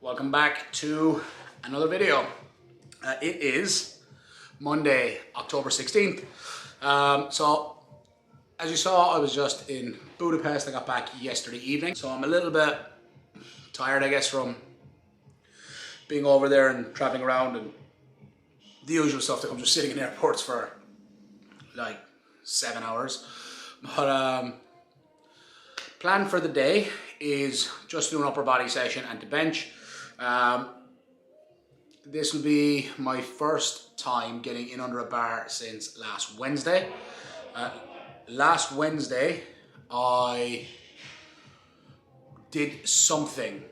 Welcome back to another video. It is Monday, October 16th. So as you saw, I was just in Budapest. I got back yesterday evening. So I'm a little bit tired, I guess, from being over there and traveling around and the usual stuff that comes with sitting in airports for like 7 hours. But plan for the day is just do an upper body session and to bench. This will be my first time getting in under a bar since last Wednesday. Last Wednesday I did something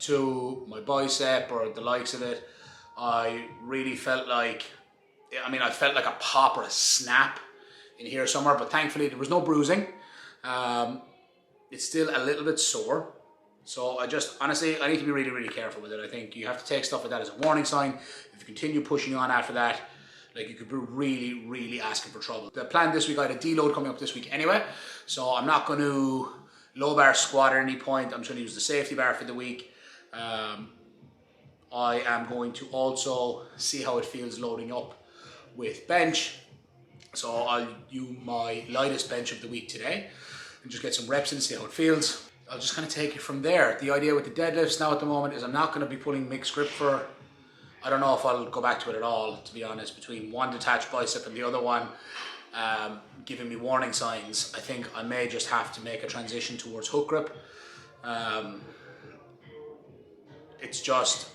to my bicep or the likes of it. I really felt like, I felt like a pop or a snap in here somewhere, but thankfully there was no bruising. It's still a little bit sore. So I need to be really, really careful with it. I think you have to take stuff like that as a warning sign. If you continue pushing on after that, like you could be really, really asking for trouble. The plan this week, I had a deload coming up this week anyway. So I'm not going to low bar squat at any point. I'm just going to use the safety bar for the week. I am going to also see how it feels loading up with bench. So I'll do my lightest bench of the week today and just get some reps in and see how it feels. I'll just kind of take it from there. The idea with the deadlifts now at the moment is I'm not going to be pulling mixed grip for, I don't know if I'll go back to it at all, to be honest, between one detached bicep and the other one giving me warning signs. I think I may just have to make a transition towards hook grip. It's just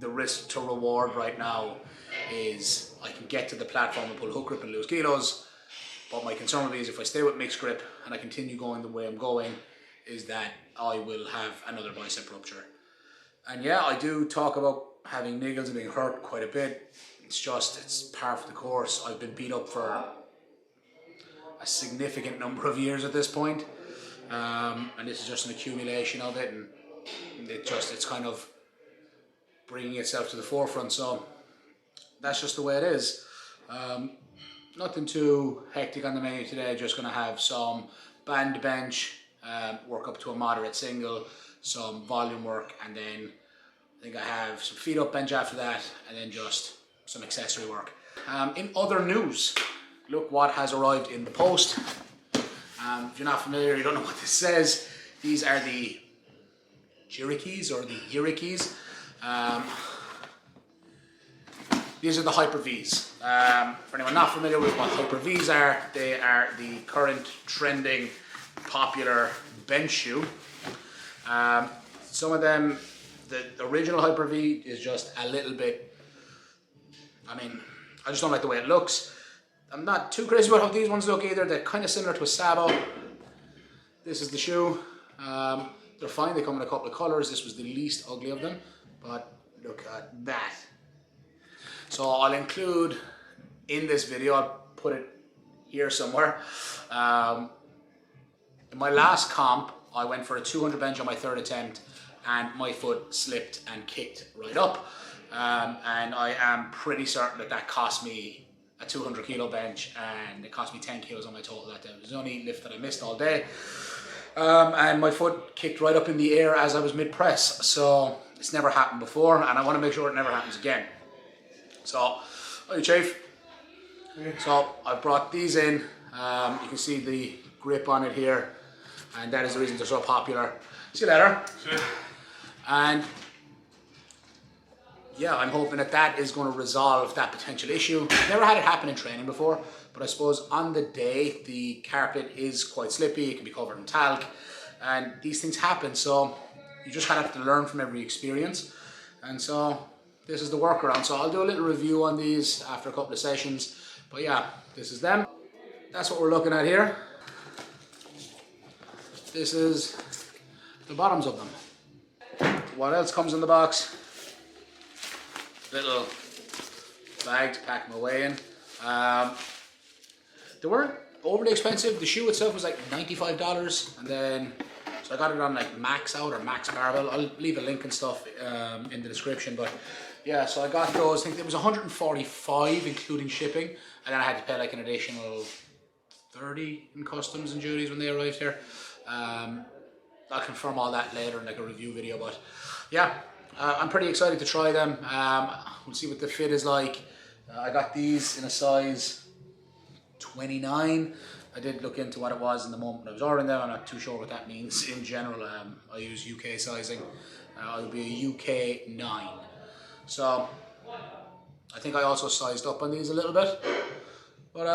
the risk to reward right now is I can get to the platform and pull hook grip and lose kilos, but my concern will be is if I stay with mixed grip and I continue going the way I'm going, is that I will have another bicep rupture. And yeah, I do talk about having niggles and being hurt quite a bit. It's par for the course. I've been beat up for a significant number of years at this point. And this is just an accumulation of it, and it's kind of bringing itself to the forefront. So that's just the way it is. Nothing too hectic on the menu today. Just gonna have some band bench, work up to a moderate single, some volume work, and then I think I have some feet up bench after that, and then just some accessory work. In other news, look what has arrived in the post. If you're not familiar, you don't know what this says, these are the Jirikis or the Yirikis. These are the Hyper Vs. For anyone not familiar with what Hyper Vs are, they are the current trending popular bench shoe. Some of them, the original Hyper V is just a little bit, I just don't like the way it looks. I'm not too crazy about how these ones look either. They're kind of similar to a Sabo. This is the shoe. They're fine, they come in a couple of colors. This was the least ugly of them, but look at that. So I'll include in this video, I'll put it here somewhere. In my last comp, I went for a 200 bench on my third attempt and my foot slipped and kicked right up. And I am pretty certain that cost me a 200 kilo bench, and it cost me 10 kilos on my total that day. It was the only lift that I missed all day. And my foot kicked right up in the air as I was mid-press. So it's never happened before, and I want to make sure it never happens again. So, hey Chief. So I brought these in. You can see the grip on it here, and that is the reason they're so popular. See you later. Sure. And yeah, I'm hoping that is going to resolve that potential issue. Never had it happen in training before, but I suppose on the day the carpet is quite slippy, it can be covered in talc, and these things happen. So you just kind of have to learn from every experience. And so this is the workaround. So I'll do a little review on these after a couple of sessions. But yeah, this is them. That's what we're looking at here. This is the bottoms of them. What else comes in the box? Little bag to pack them away in. They weren't overly expensive. The shoe itself was like $95, and then so I got it on like Max Out or Max Barbell. I'll leave a link and stuff in the description. But yeah, so I got those. I think it was $145 including shipping, and then I had to pay like an additional $30 in customs and duties when they arrived here. I'll confirm all that later in like a review video, but yeah, I'm pretty excited to try them. We'll see what the fit is like. I got these in a size 29. I did look into what it was in the moment when I was ordering them. I'm not too sure what that means in general. I use UK sizing. I'll be a UK 9. So I think I also sized up on these a little bit. But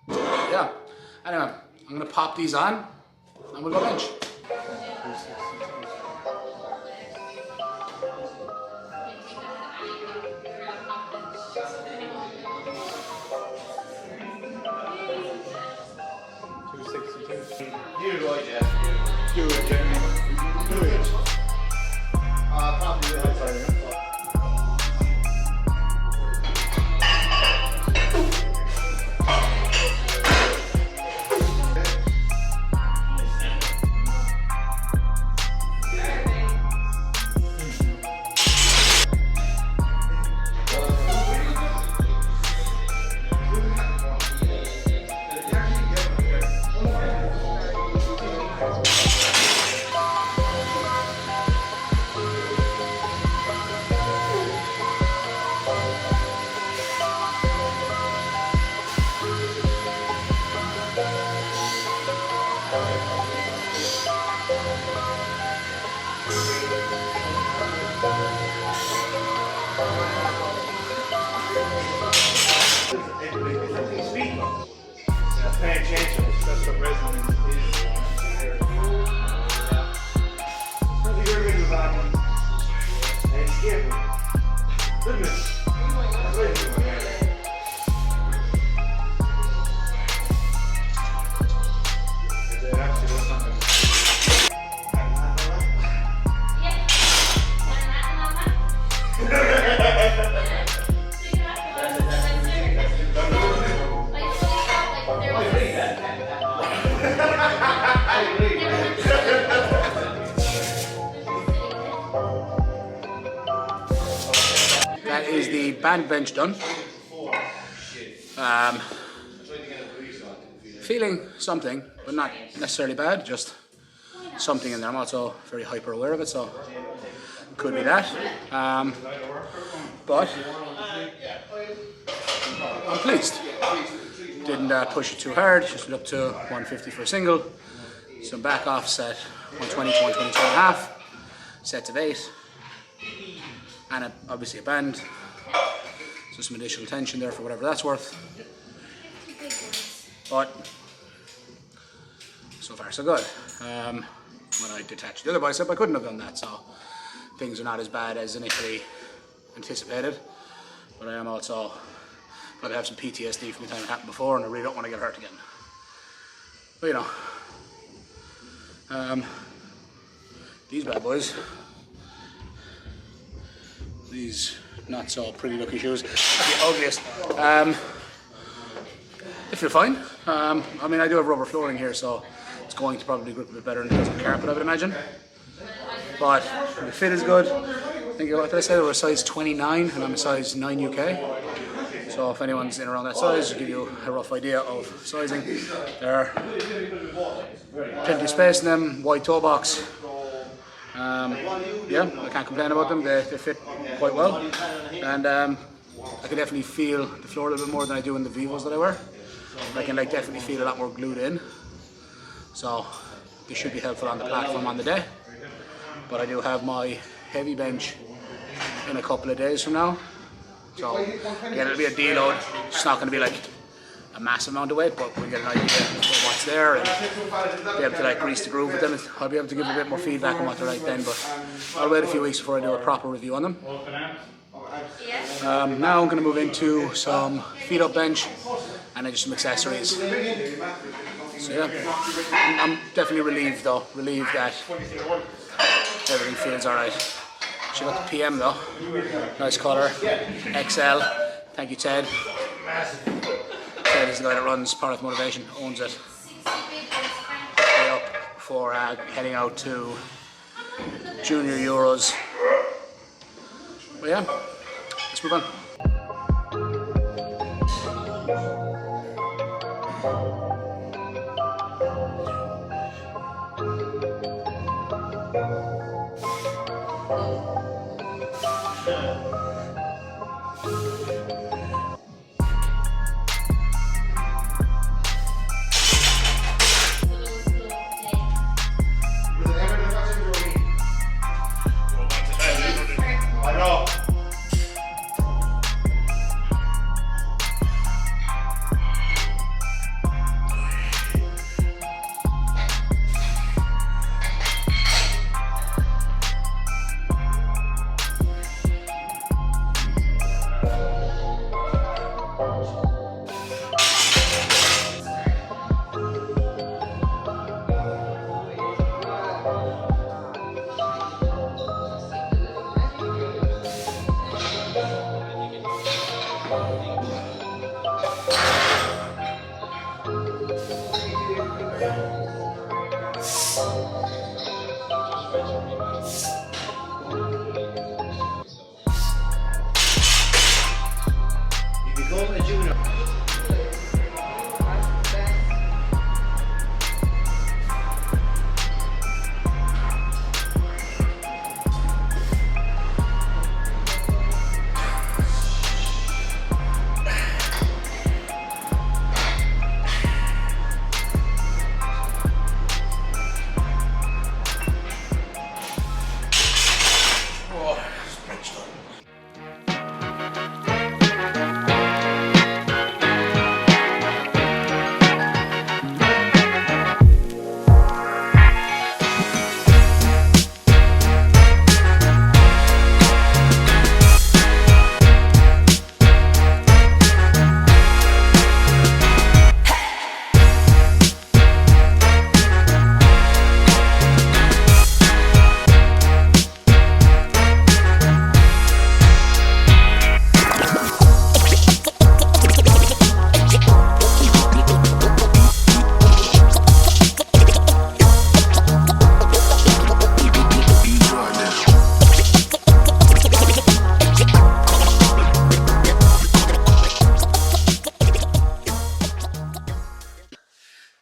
yeah. Anyway, I'm gonna pop these on and we'll go bench. You're right, yeah. Do it, Jeremy. Do it. Probably the outside. That's what resonance is. That is the band bench done. Feeling something, but not necessarily bad, just something in there. I'm also very hyper aware of it, so could be that. But I'm pleased. Didn't push it too hard, just went up to 150 for a single. Some back offset, 120 to 122 and a half, sets of 8. And obviously a band, so some additional tension there for whatever that's worth. But so far so good. When I detached the other bicep, I couldn't have done that, so things are not as bad as initially anticipated. But I am also probably have some PTSD from the time it happened before, and I really don't want to get hurt again. But you know, these bad boys. These not so pretty looking shoes, the ugliest. They feel fine. I mean, I do have rubber flooring here, so it's going to probably grip a bit better than it does on carpet, I would imagine. But the fit is good. I think, what did I say? They were a size 29 and I'm a size 9 UK. So if anyone's in around that size, to give you a rough idea of sizing. There, plenty of space in them, wide toe box. Yeah, I can't complain about them. They fit quite well, and I can definitely feel the floor a little bit more than I do in the Vivos that I wear. I can definitely feel a lot more glued in, so this should be helpful on the platform on the day. But I do have my heavy bench in a couple of days from now, so again, it'll be a deload. It's not going to be like a massive amount of weight, but we get an idea of what's there and be able to grease the groove with them. I'll be able to give a bit more feedback on what they're like then, but I'll wait a few weeks before I do a proper review on them. Now I'm going to move into some feet up bench and then just some accessories. So yeah, I'm definitely relieved though, that everything feels alright. She got the PM though, nice colour, XL, thank you Ted. Ted is the guy that runs Powerlifting Motivation, owns it. Way up before heading out to Junior Euros. But yeah, let's move on. You become a junior.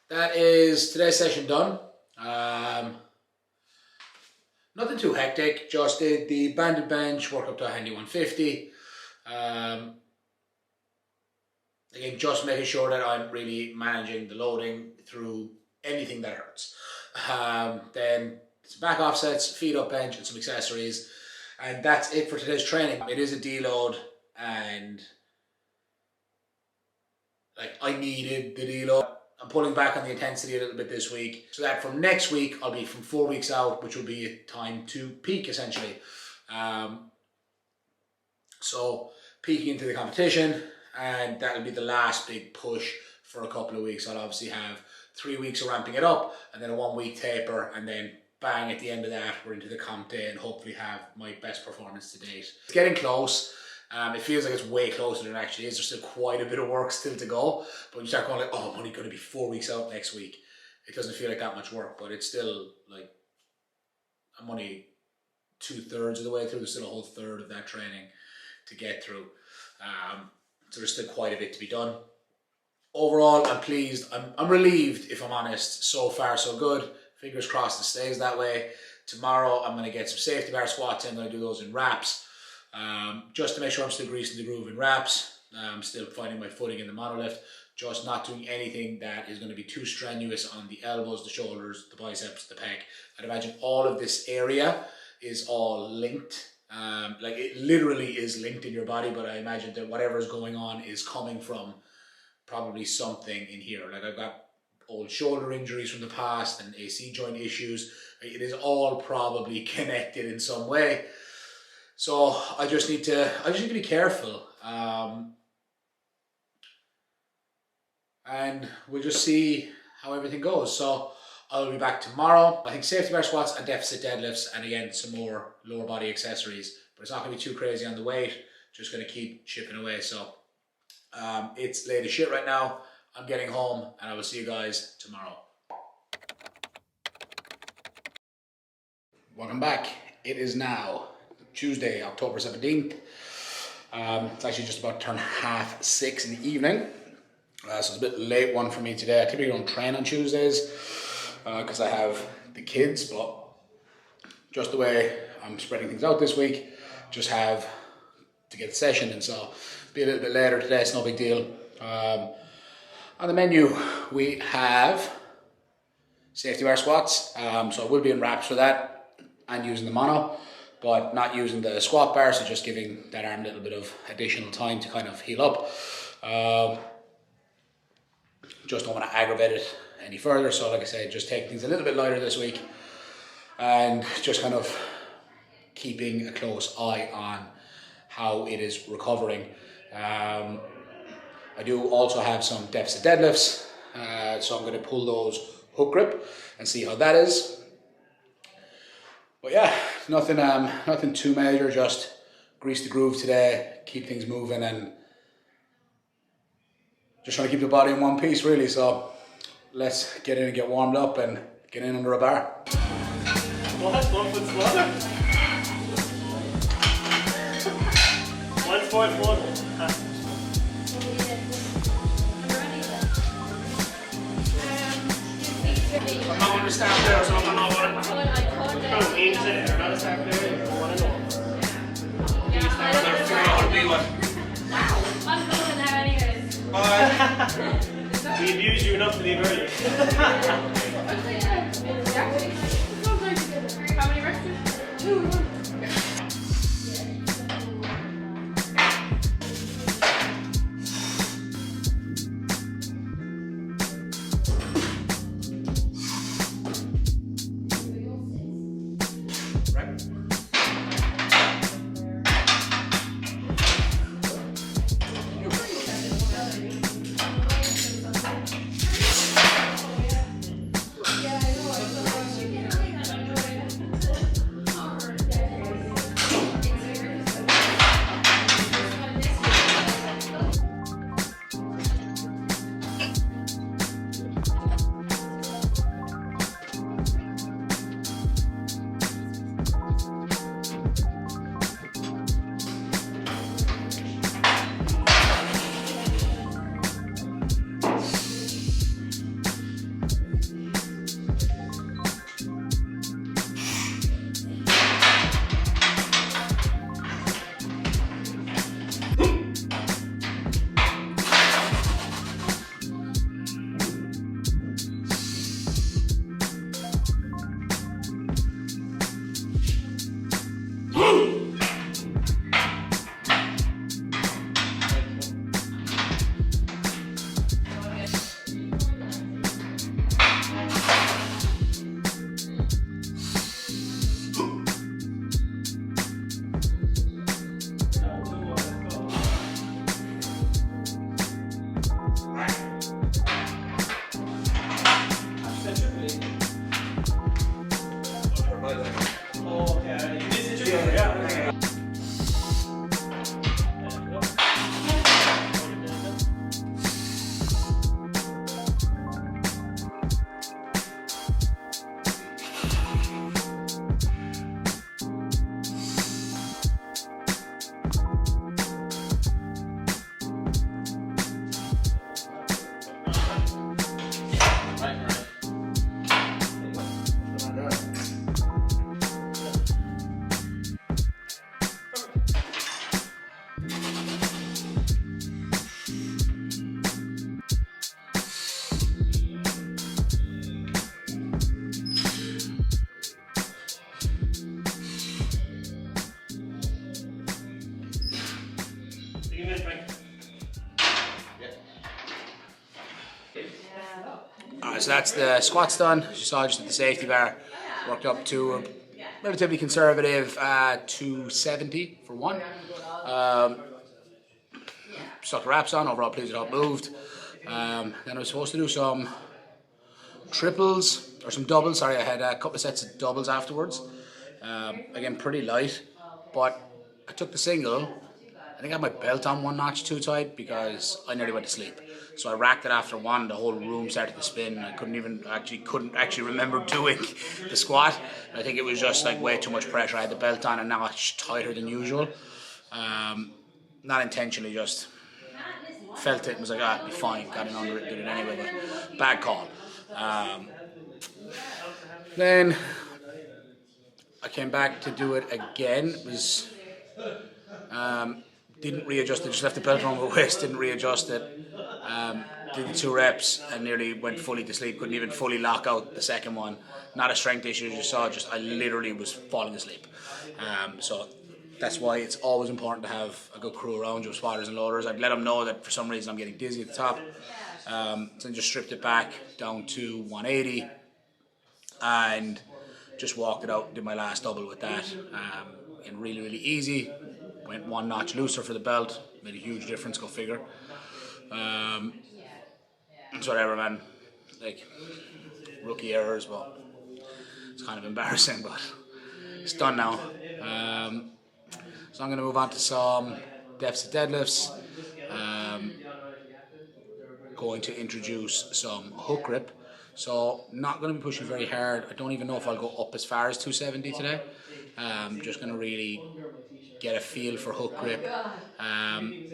That is today's session done. Nothing too hectic, just did the banded bench, work up to a handy 150. Again, just making sure that I'm really managing the loading through anything that hurts. Then some back offsets, feet up bench, and some accessories. And that's it for today's training. It is a deload, and like I needed the deload. I'm pulling back on the intensity a little bit this week, so that from next week I'll be from 4 weeks out, which will be a time to peak essentially. So peaking into the competition, and that'll be the last big push for a couple of weeks. I'll obviously have 3 weeks of ramping it up, and then a 1 week taper, and then bang, at the end of that we're into the comp day and hopefully have my best performance to date. It's getting close. It feels like it's way closer than it actually is. There's still quite a bit of work still to go, but when you start going like, oh, I'm only going to be 4 weeks out next week, it doesn't feel like that much work, but it's still like, I'm only 2/3 of the way through. There's still a whole third of that training to get through. So there's still quite a bit to be done. Overall, I'm pleased. I'm relieved, if I'm honest. So far, so good. Fingers crossed it stays that way. Tomorrow, I'm going to get some safety bar squats. I'm going to do those in wraps. Just to make sure I'm still greasing the groove in wraps. I'm still finding my footing in the monolift. Just not doing anything that is going to be too strenuous on the elbows, the shoulders, the biceps, the pec. I'd imagine all of this area is all linked. Like it literally is linked in your body, but I imagine that whatever is going on is coming from probably something in here. Like I've got old shoulder injuries from the past and AC joint issues. It is all probably connected in some way. So I just need to be careful. And we'll just see how everything goes. So I'll be back tomorrow. I think safety bar squats and deficit deadlifts, and again some more lower body accessories, but it's not going to be too crazy on the weight. Just going to keep chipping away. So it's late as shit right now. I'm getting home, and I will see you guys tomorrow. Welcome back. It is now Tuesday, October 17th. It's actually just about to turn 6:30 in the evening. So it's a bit late one for me today. I typically don't train on Tuesdays because I have the kids, but just the way I'm spreading things out this week, just have to get the session in. So be a little bit later today, it's no big deal. On the menu, we have safety bar squats. So I will be in wraps for that and using the mono, but not using the squat bar, so just giving that arm a little bit of additional time to kind of heal up. Just don't want to aggravate it any further, so like I said, just take things a little bit lighter this week and just kind of keeping a close eye on how it is recovering. I do also have some deficit deadlifts, so I'm going to pull those hook grip and see how that is. But yeah, nothing too major, just grease the groove today, keep things moving, and just trying to keep the body in one piece really. So let's get in and get warmed up and get in under a bar. What? 1 foot squat? 1.1. I'm not understand there, so I don't know what it is. Oh, aim to it. Not a stack there. You want to know. Figure out how to be one. I'm going now anyways. Bye. We abused you enough to leave early. How many reps? 2. Alright, so that's the squats done. As you saw, just at the safety bar, worked up to a relatively conservative 270 for one. Stuck the wraps on, overall pleased it all moved. Then I was supposed to do some triples, or some doubles, sorry, I had a couple of sets of doubles afterwards. Again, pretty light, but I took the single. I think I had my belt on one notch too tight because I nearly went to sleep. So I racked it after one, the whole room started to spin. I couldn't actually remember doing the squat. I think it was just like way too much pressure. I had the belt on a notch tighter than usual. Not intentionally, just felt it and was like, ah, it'll be fine. Got in under it, did it anyway, but bad call. Then I came back to do it again. It was didn't readjust it, just left the belt around my waist, didn't readjust it. Did the 2 reps and nearly went fully to sleep, couldn't even fully lock out the second one. Not a strength issue, as you saw, just I literally was falling asleep. So that's why it's always important to have a good crew around you with spotters and loaders. I'd let them know that for some reason I'm getting dizzy at the top. So I just stripped it back down to 180 and just walked it out, did my last double with that. And really, really easy. Went one notch looser for the belt, made a huge difference, go figure. It's whatever, man. Like, rookie errors, but it's kind of embarrassing, but it's done now. So I'm going to move on to some deficit deadlifts. Going to introduce some hook grip. So not going to be pushing very hard. I don't even know if I'll go up as far as 270 today. Just going to really get a feel for hook grip. And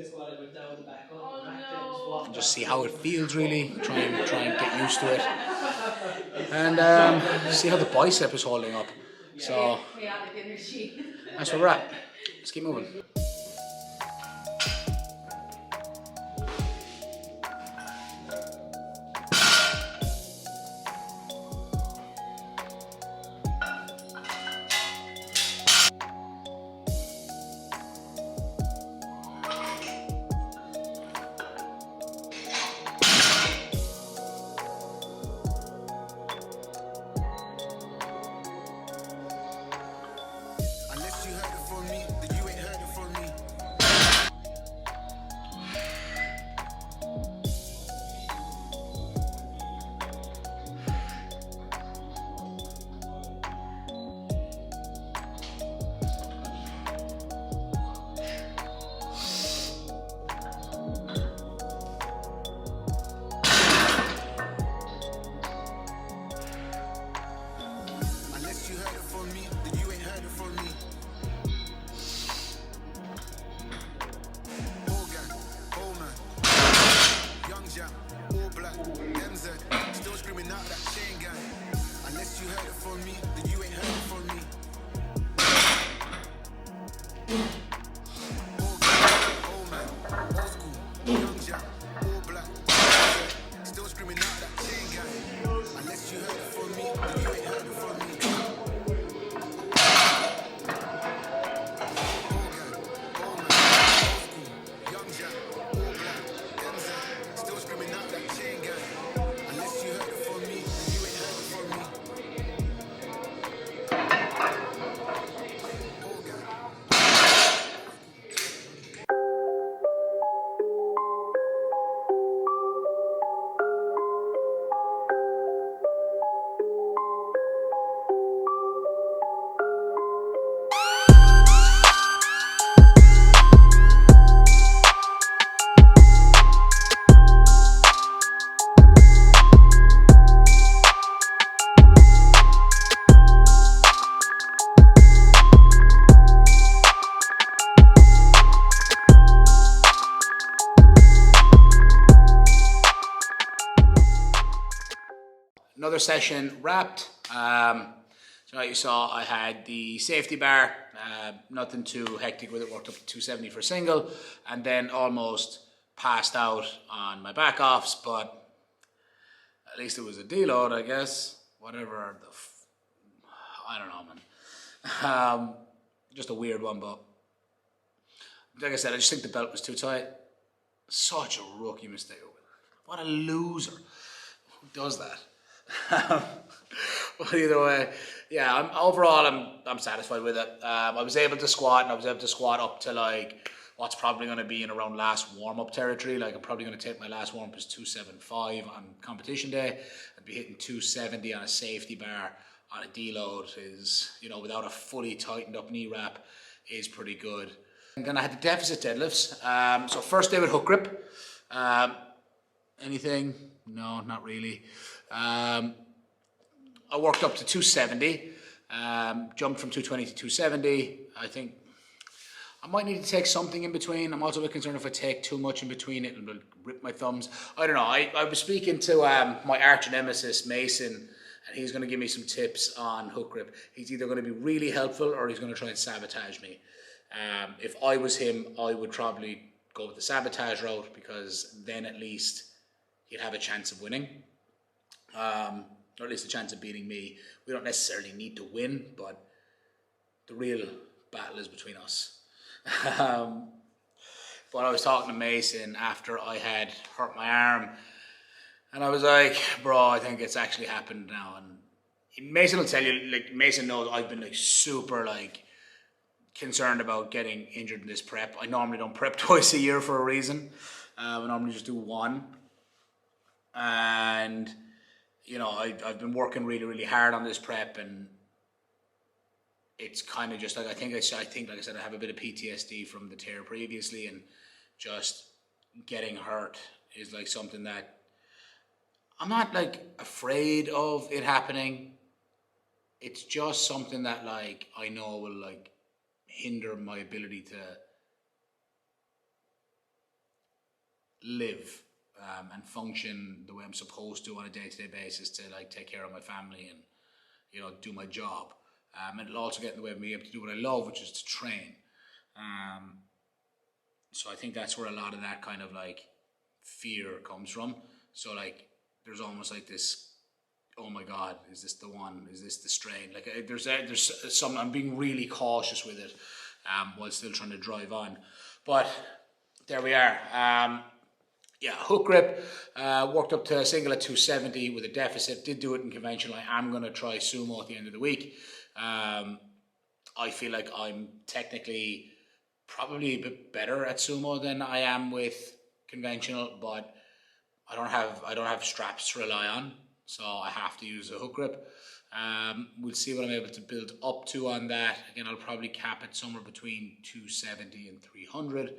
just see how it feels really. Try and get used to it. And see how the bicep is holding up. So that's where we're at. Let's keep moving. Another session wrapped. So you saw I had the safety bar, nothing too hectic with it, worked up to 270 for single, and then almost passed out on my back offs, but at least it was a deload, I guess. Whatever I don't know, man. Just a weird one, but like I said, I just think the belt was too tight. Such a rookie mistake. What a loser. Who does that? But either way, yeah, I'm satisfied with it. I was able to squat, and I was able to squat up to like what's probably going to be in around last warm-up territory. Like I'm probably going to take my last warm-up as 275 on competition day. I'd be hitting 270 on a safety bar on a deload is, you know, without a fully tightened up knee wrap is pretty good. And then I had the deficit deadlifts. So first day with hook grip. Anything? No, not really. I worked up to 270, jumped from 220 to 270. I think I might need to take something in between. I'm also a bit concerned if I take too much in between, it'll rip my thumbs. I don't know. I was speaking to my arch nemesis, Mason, and he's going to give me some tips on hook grip. He's either going to be really helpful or he's going to try and sabotage me. If I was him, I would probably go with the sabotage route, because then at least you'd have a chance of winning. Or at least a chance of beating me. We don't necessarily need to win, but the real battle is between us. But I was talking to Mason after I had hurt my arm, and I was like, bro, I think it's actually happened now. And Mason will tell you, like, Mason knows I've been like super like concerned about getting injured in this prep. I normally don't prep twice a year for a reason. I normally just do one. And you know, I've been working really, really hard on this prep, and it's kind of just like I think like I said, I have a bit of PTSD from the tear previously, and just getting hurt is like something that I'm not like afraid of it happening. It's just something that like I know will like hinder my ability to live and function the way I'm supposed to on a day-to-day basis to like take care of my family and, you know, do my job. And it'll also get in the way of me able to do what I love, which is to train. So I think that's where a lot of that kind of like fear comes from. So like there's almost like this, oh my God, is this the one? Is this the strain? Like there's some, I'm being really cautious with it while still trying to drive on. But there we are. Yeah, hook grip, worked up to a single at 270 with a deficit, did do it in conventional. I am going to try sumo at the end of the week. I feel like I'm technically probably a bit better at sumo than I am with conventional, but I don't have straps to rely on, so I have to use a hook grip. We'll see what I'm able to build up to on that. Again, I'll probably cap it somewhere between 270 and 300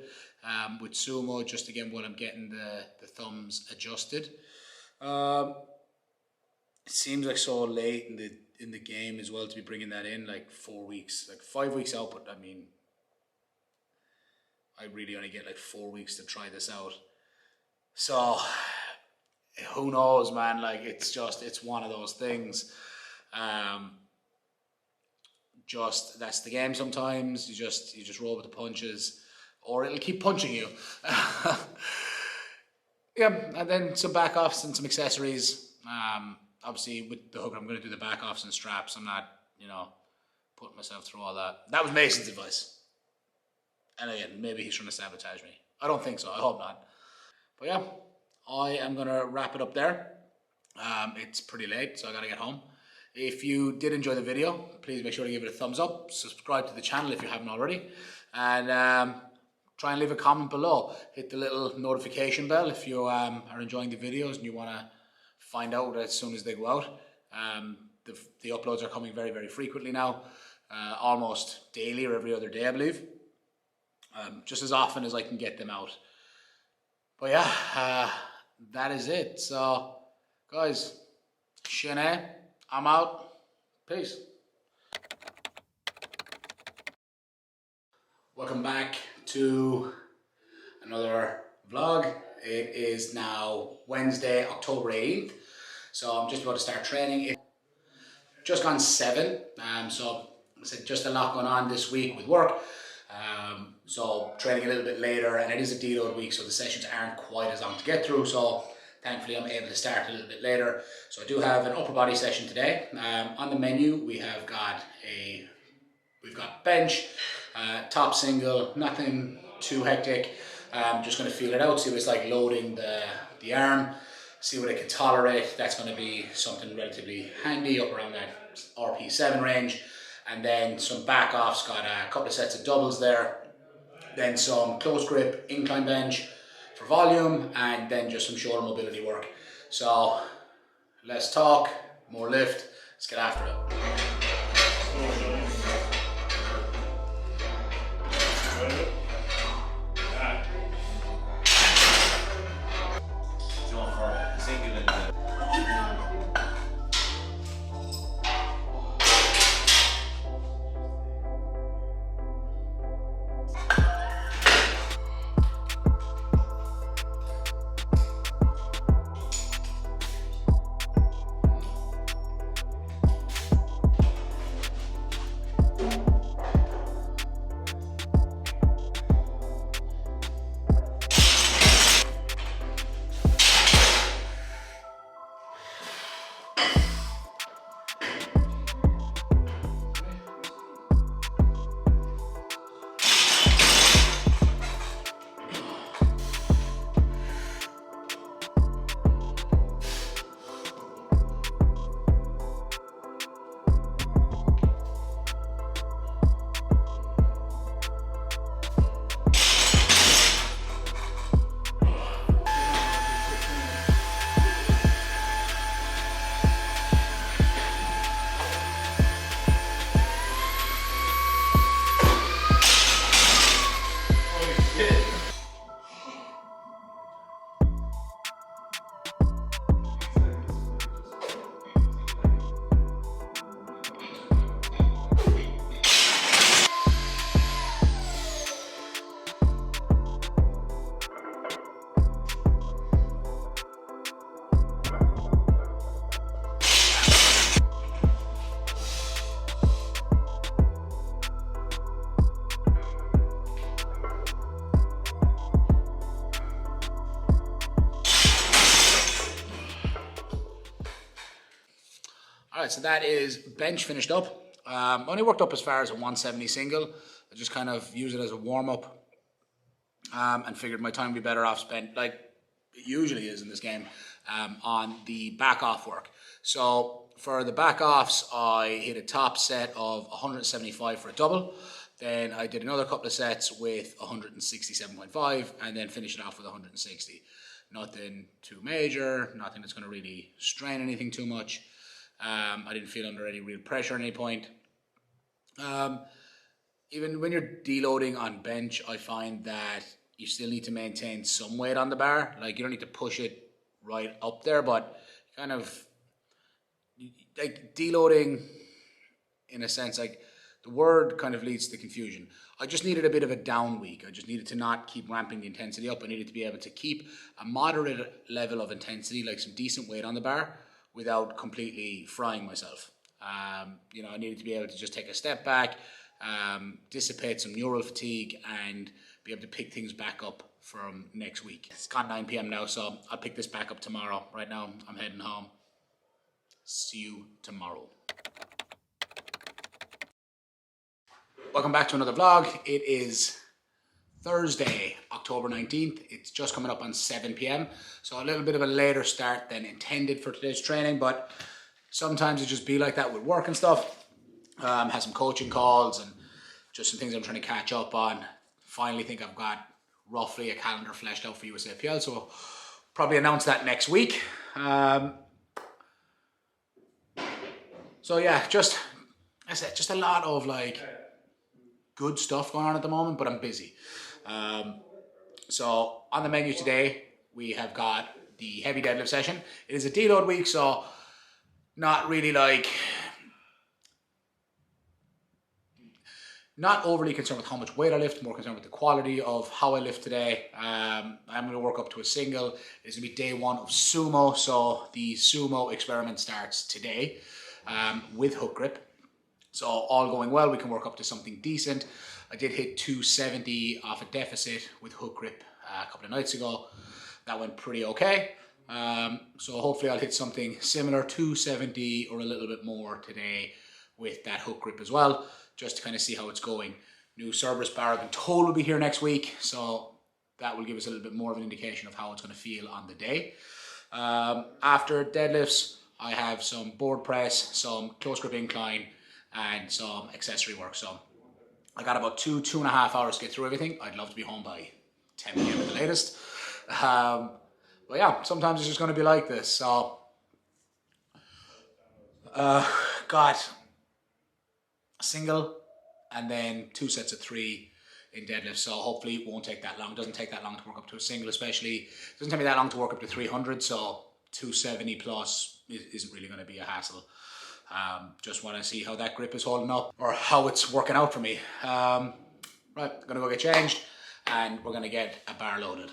with sumo, just again when I'm getting the thumbs adjusted. It seems like so late in the game as well to be bringing that in, like 4 weeks, like 5 weeks out, but I mean, I really only get like 4 weeks to try this out. So who knows, man? Like it's one of those things. Just that's the game sometimes. You just roll with the punches, or it'll keep punching you. Yeah, and then some back offs and some accessories. Obviously with the hook, I'm going to do the back offs and straps. I'm not, you know, putting myself through all that. That was Mason's advice. And again, maybe he's trying to sabotage me. I don't think so. I hope not. But yeah, I am going to wrap it up there. It's pretty late, so I got to get home. If you did enjoy the video, please make sure to give it a thumbs up. Subscribe to the channel if you haven't already. And try and leave a comment below. Hit the little notification bell if you are enjoying the videos and you want to find out as soon as they go out. The uploads are coming very, very frequently now. Almost daily or every other day, I believe. Just as often as I can get them out. But yeah, that is it. So, guys, Shane, I'm out. Peace. Welcome back to another vlog. It is now Wednesday, October 18th. So I'm just about to start training. It's just gone 7. So I said just a lot going on this week with work. So training a little bit later, and it is a deload week, so the sessions aren't quite as long to get through. So thankfully I'm able to start a little bit later. So I do have an upper body session today. On the menu we've got bench, top single, nothing too hectic. Just going to feel it out, see what it's like loading the arm, see what it can tolerate. That's going to be something relatively handy up around that RP7 range. And then some back offs, got a couple of sets of doubles there. Then some close grip incline bench for volume, and then just some shoulder mobility work. So less talk, more lift. Let's get after it. so that is bench finished up. Only worked up as far as a 170 single. I just kind of use it as a warm up, and figured my time would be better off spent, like it usually is in this game, on the back off work. So for the back offs, I hit a top set of 175 for a double. Then I did another couple of sets with 167.5, and then finished it off with 160. Nothing too major, nothing that's going to really strain anything too much. I didn't feel under any real pressure at any point. Even when you're deloading on bench, I find that you still need to maintain some weight on the bar. Like, you don't need to push it right up there, but kind of like deloading, in a sense, like the word kind of leads to confusion. I just needed a bit of a down week. I just needed to not keep ramping the intensity up. I needed to be able to keep a moderate level of intensity, like some decent weight on the bar, without completely frying myself. I needed to be able to just take a step back, dissipate some neural fatigue, and be able to pick things back up from next week. It's gone 9 p.m. now, so I'll pick this back up tomorrow. Right now, I'm heading home. See you tomorrow. Welcome back to another vlog. It is Thursday, October 19th. It's just coming up on 7 p.m. So a little bit of a later start than intended for today's training, but sometimes it just be like that with work and stuff. Had some coaching calls and just some things I'm trying to catch up on. Finally think I've got roughly a calendar fleshed out for USAPL, so we'll probably announce that next week. So yeah, just a lot of like good stuff going on at the moment, but I'm busy. So on the menu today, we have got the heavy deadlift session. It is a deload week, so not really not overly concerned with how much weight I lift, more concerned with the quality of how I lift today. I'm going to work up to a single. It's going to be day one of sumo, so the sumo experiment starts today with hook grip. So all going well, we can work up to something decent. I did hit 270 off a deficit with hook grip a couple of nights ago. That went pretty okay. So hopefully I'll hit something similar, 270 or a little bit more today with that hook grip as well, just to kind of see how it's going. New Cerberus bar, I've been told will be here next week, so that will give us a little bit more of an indication of how it's going to feel on the day. After deadlifts, I have some board press, some close grip incline, and some accessory work. So I got about 2.5 hours to get through everything. I'd love to be home by 10 p.m. at the latest. But yeah, sometimes it's just going to be like this. So got a single and then 2 sets of 3 in deadlift. So hopefully it won't take that long. It doesn't take that long to work up to a single, especially. It doesn't take me that long to work up to 300. So 270 plus isn't really going to be a hassle. Just want to see how that grip is holding up, or how it's working out for me. Right, gonna go get changed, and we're gonna get a bar loaded.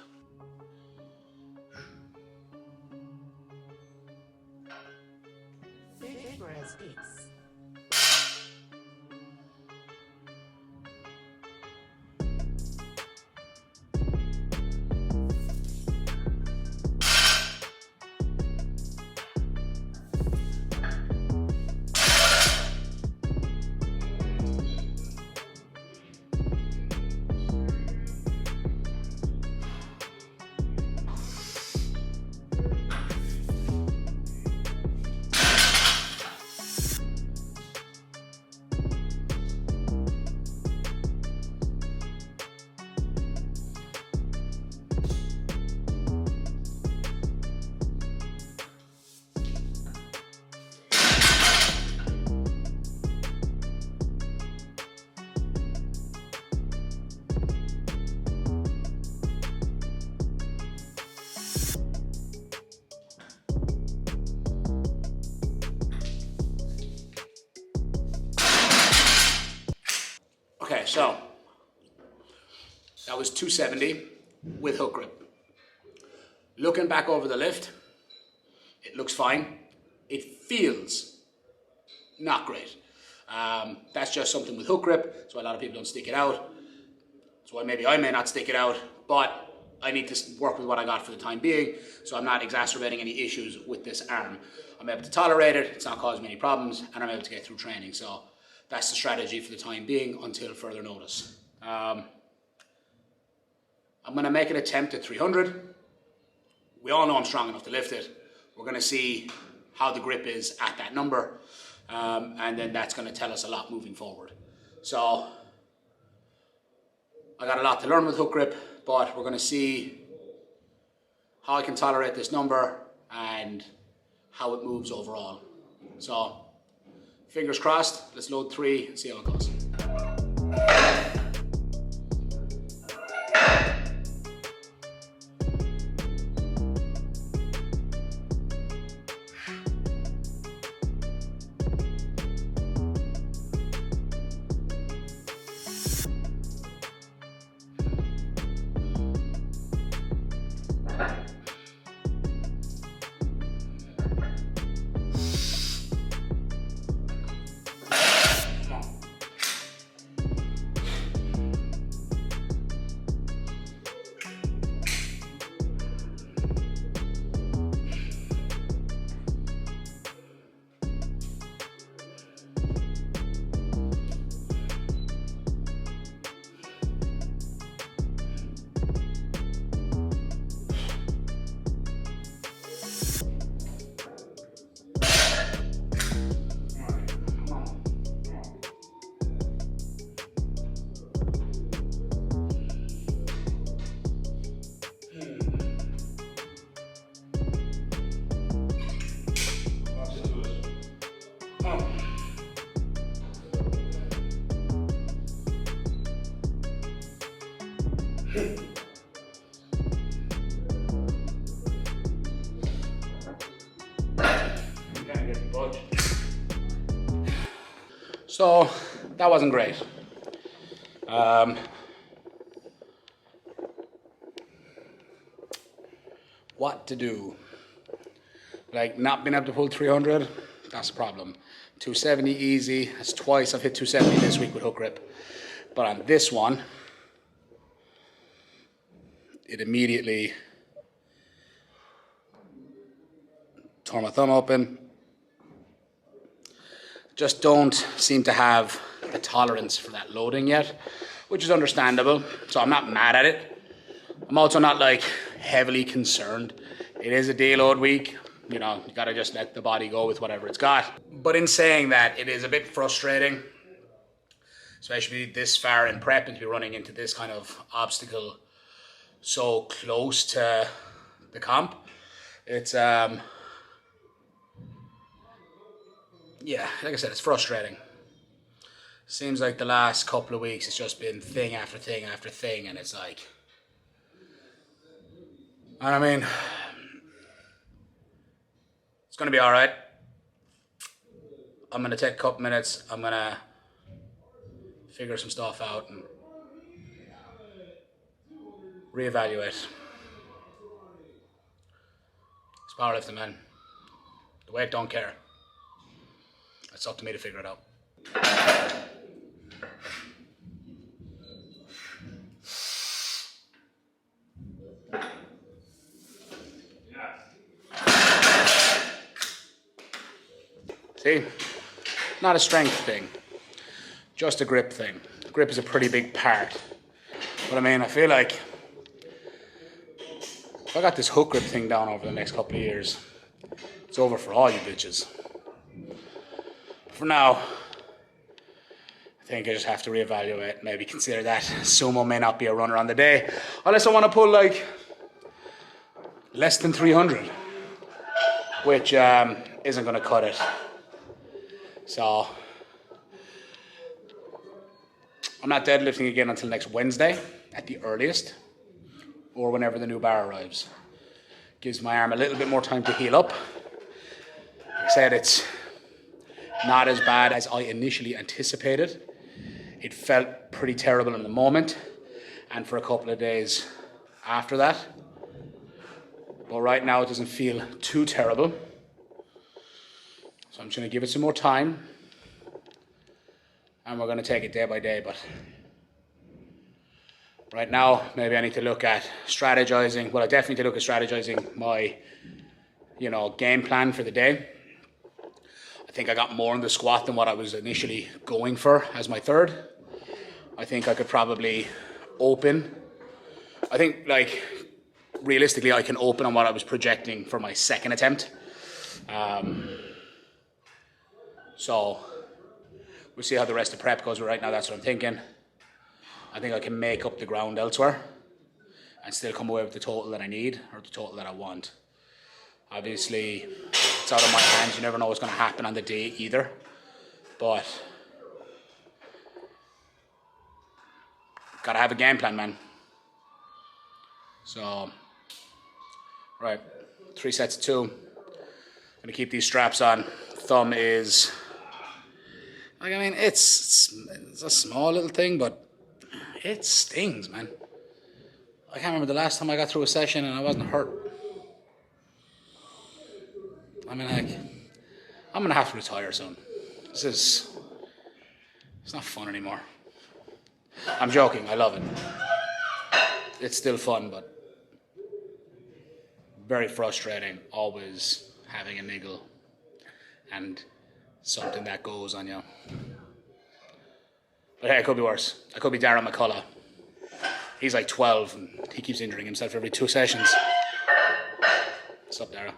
Okay, so that was 270 with hook grip. Looking back over the lift, it looks fine. It feels not great. That's just something with hook grip. That's why a lot of people don't stick it out. That's why maybe I may not stick it out. But I need to work with what I got for the time being, so I'm not exacerbating any issues with this arm. I'm able to tolerate it, it's not causing me any problems, and I'm able to get through training. So that's the strategy for the time being until further notice. I'm going to make an attempt at 300. We all know I'm strong enough to lift it. We're going to see how the grip is at that number, and then that's going to tell us a lot moving forward. So I got a lot to learn with hook grip, but we're going to see how I can tolerate this number and how it moves overall. So fingers crossed, let's load 3 and see how it goes. So that wasn't great. What to do? Like, not being able to pull 300, that's a problem. 270 easy, that's twice I've hit 270 this week with hook grip. But on this one, it immediately tore my thumb open. Just don't seem to have the tolerance for that loading yet, which is understandable. So I'm not mad at it. I'm also not like heavily concerned. It is a deload week. You know, you gotta just let the body go with whatever it's got. But in saying that, it is a bit frustrating, especially this far in prep and to be running into this kind of obstacle so close to the comp. It's, yeah, like I said, it's frustrating. Seems like the last couple of weeks it's just been thing after thing after thing, and it's like, and I mean, it's gonna be all right. I'm gonna take a couple minutes. I'm gonna figure some stuff out and reevaluate. It's powerlifting, man. The weight don't care. It's up to me to figure it out. See, not a strength thing, just a grip thing. Grip is a pretty big part. But I mean, I feel like if I got this hook grip thing down over the next couple of years, it's over for all you bitches. For now, I think I just have to reevaluate, maybe consider that sumo may not be a runner on the day, unless I want to pull like less than 300, which isn't going to cut it. So I'm not deadlifting again until next Wednesday at the earliest, or whenever the new bar arrives. Gives my arm a little bit more time to heal up. Like I said, it's not as bad as I initially anticipated. It felt pretty terrible in the moment and for a couple of days after that. But right now it doesn't feel too terrible. So I'm just going to give it some more time. And we're going to take it day by day. But Right now, maybe I need to look at strategizing. Well, I definitely need to look at strategizing my, game plan for the day. I think I got more in the squat than what I was initially going for as my third. I think I could probably open. I think, realistically, I can open on what I was projecting for my second attempt. So we'll see how the rest of prep goes. But right now, that's what I'm thinking. I think I can make up the ground elsewhere and still come away with the total that I need or the total that I want. Obviously, it's out of my hands. You never know what's going to happen on the day either. But gotta have a game plan, man. So, right, 3 sets of 2. Gonna keep these straps on. Thumb is, it's a small little thing, but it stings, man. I can't remember the last time I got through a session and I wasn't hurt. I'm gonna have to retire soon. It's not fun anymore. I'm joking, I love it. It's still fun, but very frustrating, always having a niggle and something that goes on you. But hey, it could be worse. I could be Darren McCullough. He's like 12 and he keeps injuring himself every 2 sessions. What's up, Darren?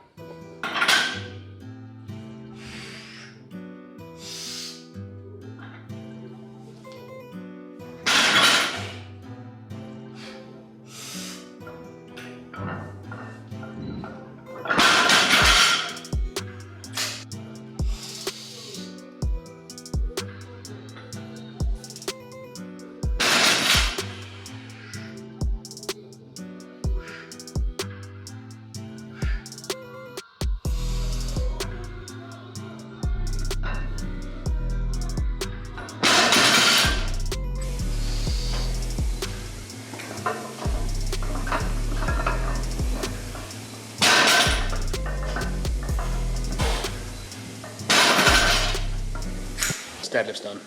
Deadlift's done.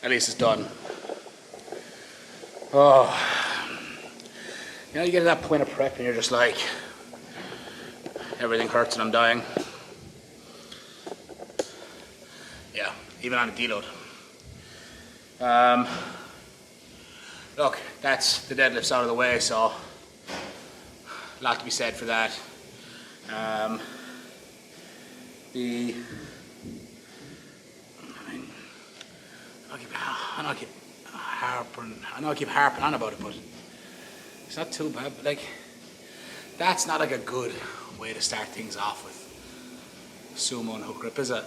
At least it's done. Oh, you get to that point of prep and you're just like, everything hurts and I'm dying. Yeah, even on a deload. Look, that's the deadlifts out of the way, so a lot to be said for that. I know I keep harping on about it, but it's not too bad. But that's not like a good way to start things off with sumo and hook grip, is it?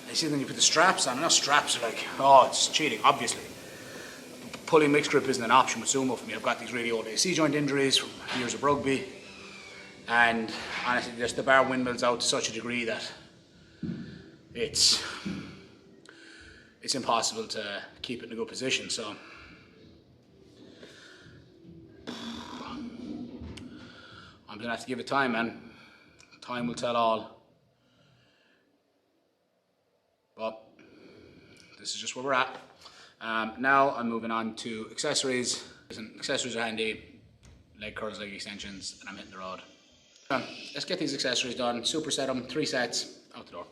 You see, then you put the straps on. I know straps are it's cheating, obviously. Pulling mixed grip isn't an option with sumo for me. I've got these really old AC joint injuries from years of rugby. And honestly, just the bar windmills out to such a degree that it's impossible to keep it in a good position. So I'm gonna have to give it time, man. Time will tell all. But this is just where we're at. Now I'm moving on to accessories. Accessories are handy. Leg curls, leg extensions, and I'm hitting the road. Let's get these accessories done. Superset them, 3 sets, out the door.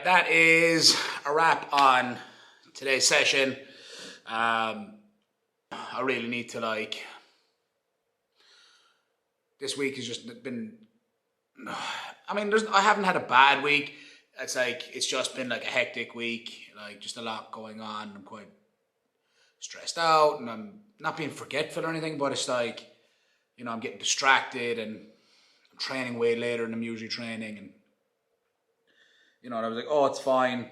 That is a wrap on today's session. I really need to this week has just been, I haven't had a bad week. It's just been a hectic week, just a lot going on. I'm quite stressed out and I'm not being forgetful or anything, but it's I'm getting distracted and I'm training way later than I'm usually training, and and I was like, oh, it's fine.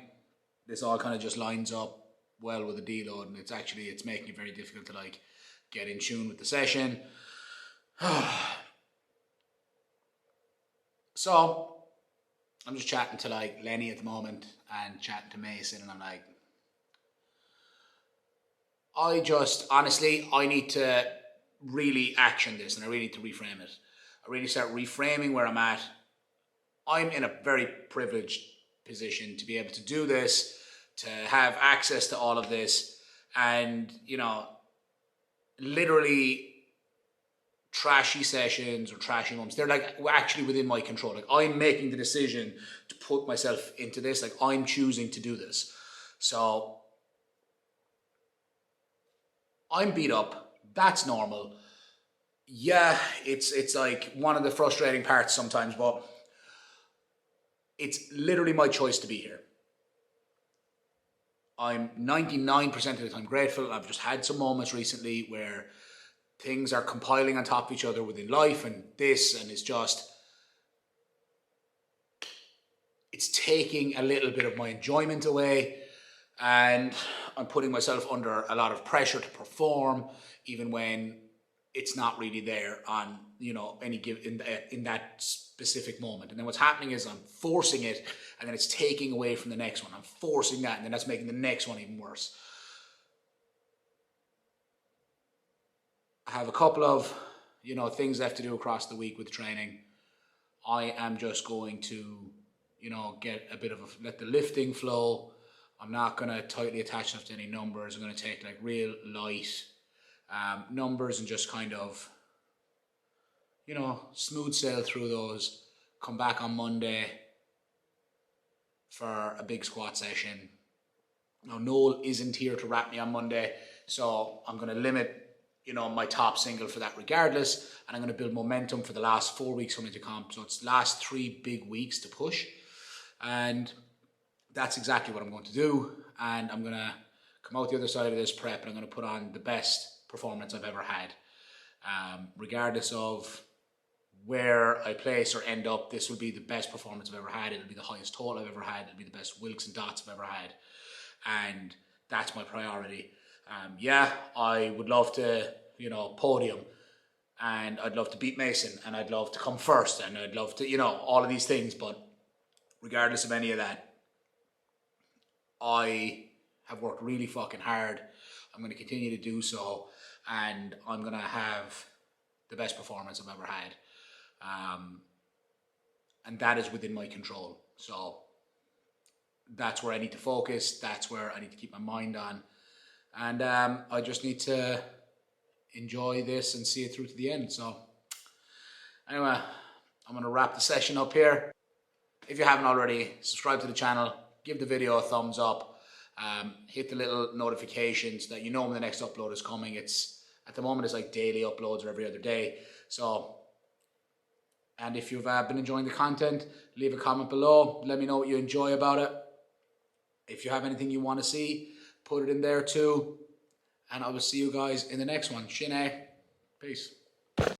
This all kind of just lines up well with the deload, and it's making it very difficult to get in tune with the session. So I'm just chatting to like Lenny at the moment and chatting to Mason, and I'm like, I need to really action this, and I really need to reframe it. I really start reframing where I'm at. I'm in a very privileged position to be able to do this, to have access to all of this, and, you know, literally trashy sessions or trashy moments, they're like actually within my control. Like, I'm making the decision to put myself into this. Like, I'm choosing to do this. So I'm beat up. That's normal. Yeah, it's like one of the frustrating parts sometimes, but it's literally my choice to be here. I'm 99% of the time grateful. I've just had some moments recently where things are compiling on top of each other within life and this, and it's taking a little bit of my enjoyment away, and I'm putting myself under a lot of pressure to perform, even when it's not really there on, you know, any given in that specific moment. And then what's happening is I'm forcing it, and then it's taking away from the next one. I'm forcing that, and then that's making the next one even worse. I have a couple of, you know, things left to do across the week with training. I am just going to, you know, get a bit of let the lifting flow. I'm not going to tightly attach enough to any numbers. I'm going to take like real light numbers and just kind of, you know, smooth sail through those. Come back on Monday for a big squat session. Now, Noel isn't here to wrap me on Monday, so I'm going to limit, you know, my top single for that regardless, and I'm going to build momentum for the last 4 weeks coming to comp. So it's last 3 big weeks to push, and that's exactly what I'm going to do. And I'm going to come out the other side of this prep, and I'm going to put on the best performance I've ever had. Regardless of where I place or end up, this will be the best performance I've ever had. It'll be the highest total I've ever had. It'll be the best Wilks and dots I've ever had. And that's my priority. Yeah, I would love to, you know, podium, and I'd love to beat Mason, and I'd love to come first, and I'd love to, you know, all of these things. But regardless of any of that, I have worked really fucking hard. I'm going to continue to do so, and I'm going to have the best performance I've ever had. And that is within my control. So that's where I need to focus. That's where I need to keep my mind on. And I just need to enjoy this and see it through to the end. So anyway, I'm going to wrap the session up here. If you haven't already, subscribe to the channel, give the video a thumbs up, hit the little notifications that you know when the next upload is coming. It's at the moment it's like daily uploads or every other day. So, and if you've been enjoying the content, leave a comment below. Let me know what you enjoy about it. If you have anything you want to see, put it in there too. And I will see you guys in the next one. Shine. Peace.